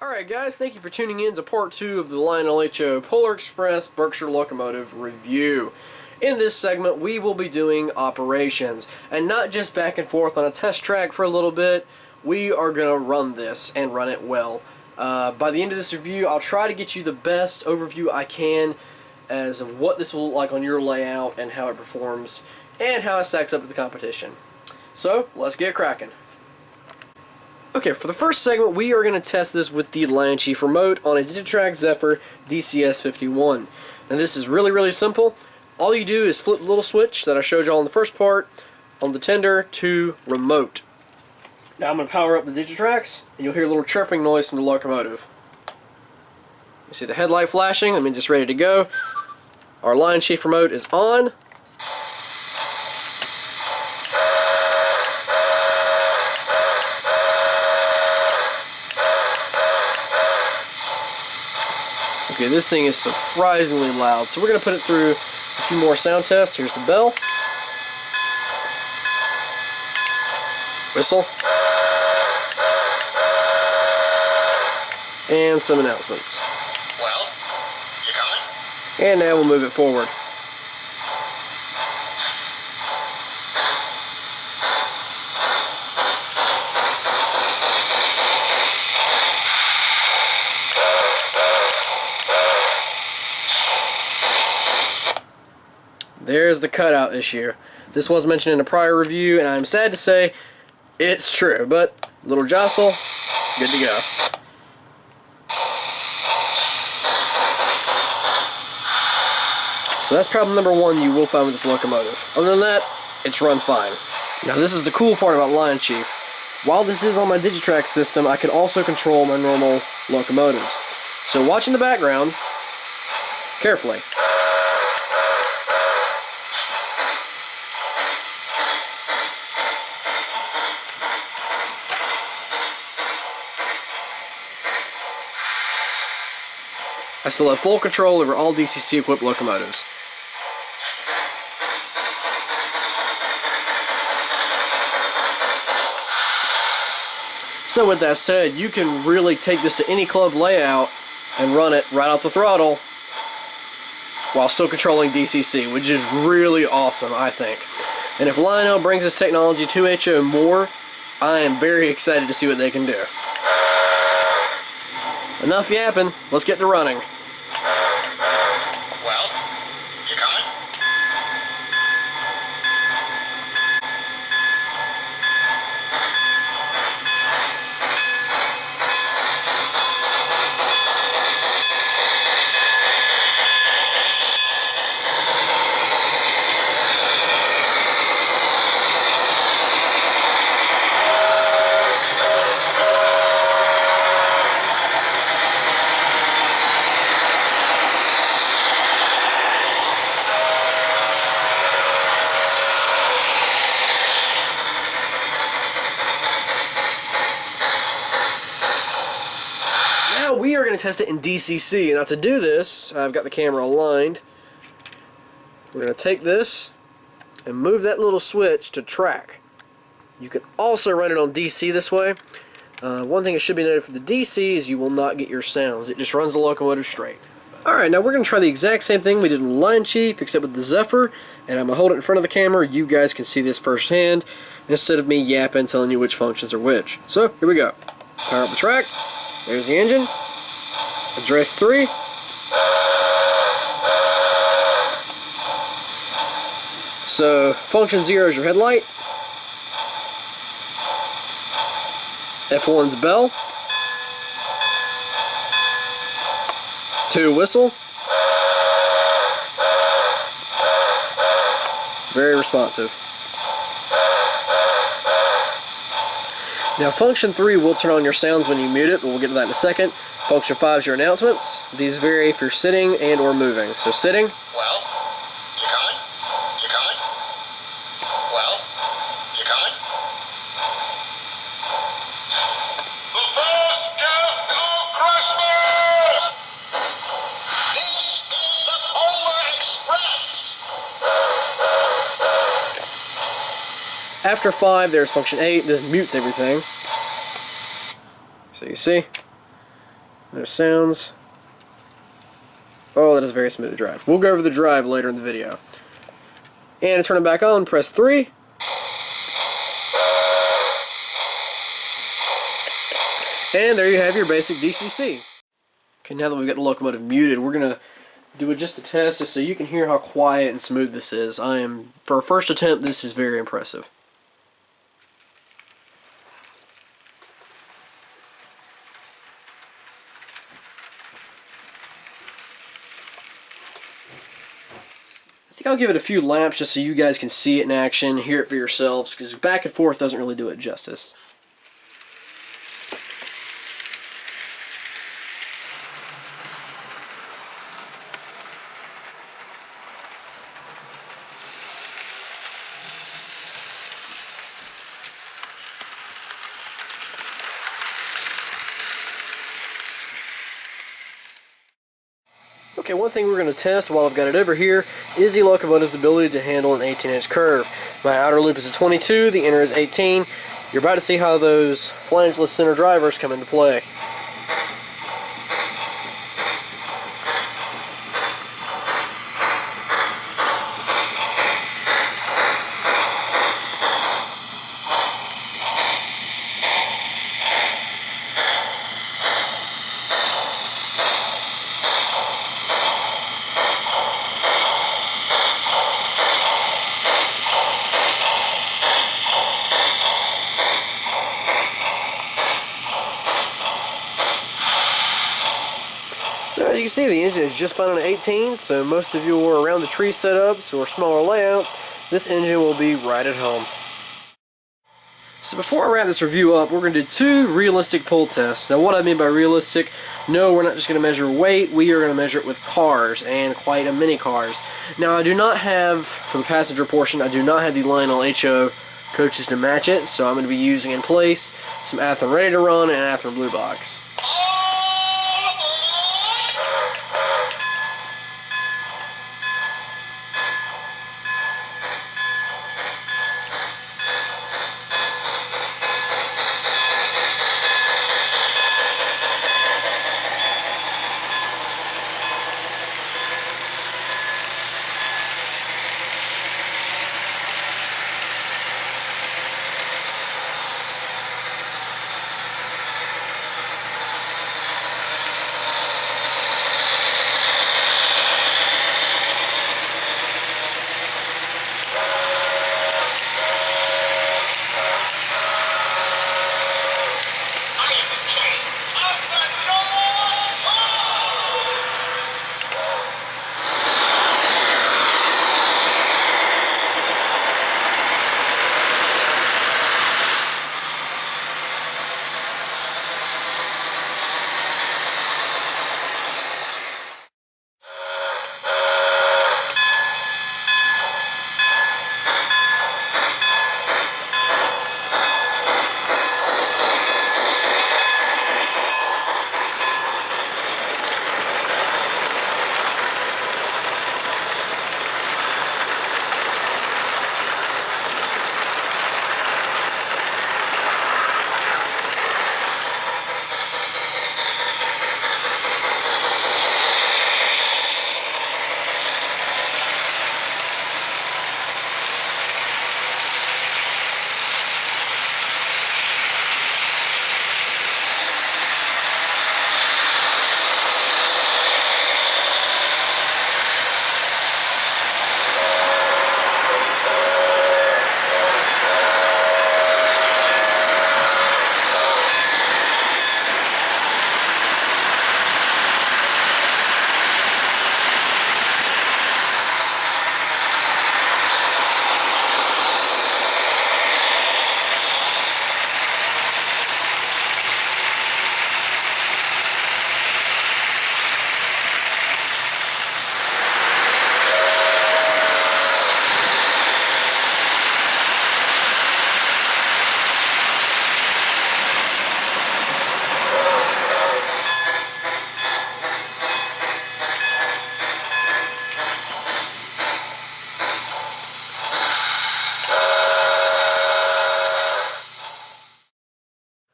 Alright guys, thank you for tuning in to part 2 of the Lionel Polar Express Berkshire locomotive review. In this segment we will be doing operations, and not just back and forth on a test track for a little bit. We are going to run this and run it well. By the end of this review I'll try to get you the best overview I can as of what this will look like on your layout and how it performs and how it stacks up to the competition. So let's get cracking. Okay, for the first segment, we are going to test this with the Lionchief remote on a Digitrax Zephyr DCS51. Now this is really simple. All you do is flip the little switch that I showed you all in the first part on the tender to remote. Now I'm going to power up the Digitrax, and you'll hear a little chirping noise from the locomotive. You see the headlight flashing, I'm just ready to go. Our Lionchief remote is on. Okay, this thing is surprisingly loud, so we're going to put it through a few more sound tests. Here's the bell. Whistle. And some announcements. Well, you coming? And now we'll move it forward. There's the cutout issue. This was mentioned in a prior review, and I'm sad to say it's true, but little jostle, good to go. So that's problem number one you will find with this locomotive. Other than that, it's run fine. Now this is the cool part about Lionchief. While this is on my Digitrax system, I can also control my normal locomotives. So watch in the background carefully. I still have full control over all DCC equipped locomotives. So with that said, you can really take this to any club layout and run it right off the throttle while still controlling DCC, which is really awesome, I think. And if Lionel brings this technology to HO more, I am very excited to see what they can do. Enough yapping, let's get to running. Well, you coming? We are going to test it in DCC. Now to do this, I've got the camera aligned. We're going to take this and move that little switch to track. You can also run it on DC this way. One thing that should be noted for the DC is you will not get your sounds. It just runs the locomotive straight. Alright, now we're going to try the exact same thing we did in Lionchief, except with the Zephyr. And I'm going to hold it in front of the camera. You guys can see this firsthand, instead of me yapping telling you which functions are which. So, here we go. Power up the track. There's the engine. Address 3. So, function 0 is your headlight. F1's bell. 2 whistle. Very responsive. Now function 3 will turn on your sounds when you mute it, but we'll get to that in a second. Function 5 is your announcements. These vary if you're sitting and or moving. So sitting. Well, you coming? You coming? Well, you coming? The first gift of Christmas! This is the Polar Express! After 5, there's function 8. This mutes everything. So you see, No sounds. Oh, that is a very smooth drive. We'll go over the drive later in the video. And to turn it back on, press 3. And there you have your basic DCC. Okay, now that we've got the locomotive muted, we're going to do just a test just so you can hear how quiet and smooth this is. For a first attempt, this is very impressive. I think I'll give it a few laps just so you guys can see it in action, hear it for yourselves, because back and forth doesn't really do it justice. Okay, one thing we're going to test while I've got it over here is the locomotive's ability to handle an 18-inch curve. My outer loop is a 22, the inner is 18. You're about to see how those flangeless center drivers come into play. So as you can see, the engine is just fine on an 18, so most of your around the tree setups or smaller layouts, this engine will be right at home. So before I wrap this review up, we're going to do 2 realistic pull tests. Now what I mean by realistic, no, we're not just going to measure weight, we are going to measure it with cars, and quite a many cars. Now I do not have, for the passenger portion, I do not have the Lionel HO coaches to match it, so I'm going to be using in place some Athearn Ready to Run and Athearn Blue Box.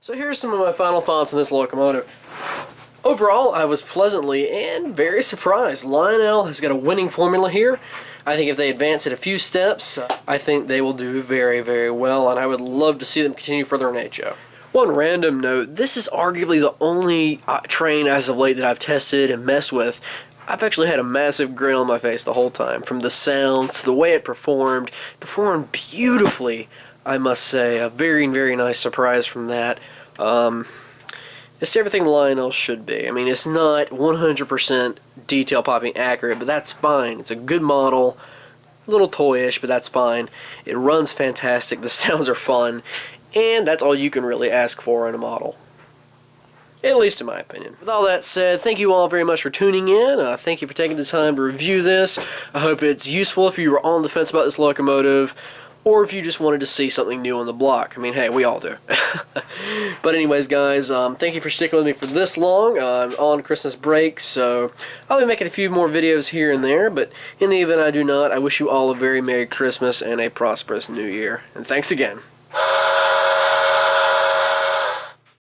So here's some of my final thoughts on this locomotive. Overall, I was pleasantly and very surprised. Lionel has got a winning formula here. I think if they advance it a few steps, I think they will do very, very well, and I would love to see them continue further in HO. One random note, this is arguably the only train as of late that I've tested and messed with. I've actually had a massive grin on my face the whole time, from the sound to the way it performed. Performed beautifully, I must say. A very, very nice surprise from that. It's everything Lionel should be. I mean, it's not 100% detail popping accurate, but that's fine. It's a good model, a little toyish, but that's fine. It runs fantastic, the sounds are fun, and that's all you can really ask for in a model. At least in my opinion. With all that said, thank you all very much for tuning in. Thank you for taking the time to review this. I hope it's useful if you were on the fence about this locomotive, or if you just wanted to see something new on the block. I mean, hey, we all do. But anyways, guys, thank you for sticking with me for this long. I'm on Christmas break, so I'll be making a few more videos here and there, but in the event I do not, I wish you all a very Merry Christmas and a prosperous New Year. And thanks again.